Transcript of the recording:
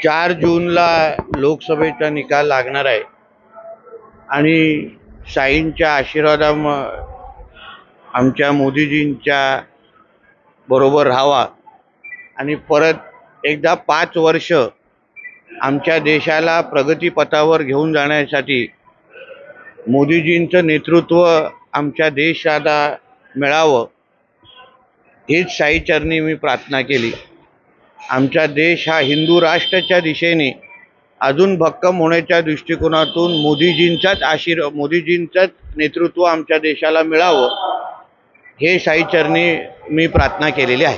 4 जूनला लोकसभेचा निकाल लागणार आहे आणि साईंच्या आशीर्वादामुळे आमच्या मोदीजींच्या बरोबर राहावा आणि परत एकदा 5 वर्ष आमच्या देशाला प्रगतीपथावर घेऊन जाण्यासाठी मोदीजींचं नेतृत्व आमच्या देशाला मिळावं हीच साईचरणी मी प्रार्थना केली। आमचा देश हा हिंदू राष्ट्राच्या दिशेने अजून भक्कम होण्याच्या दृष्टिकोनातून मोदीजींचंच नेतृत्व आमच्या देशाला मिळावं हे साईचरणी मी प्रार्थना केलेली आहे।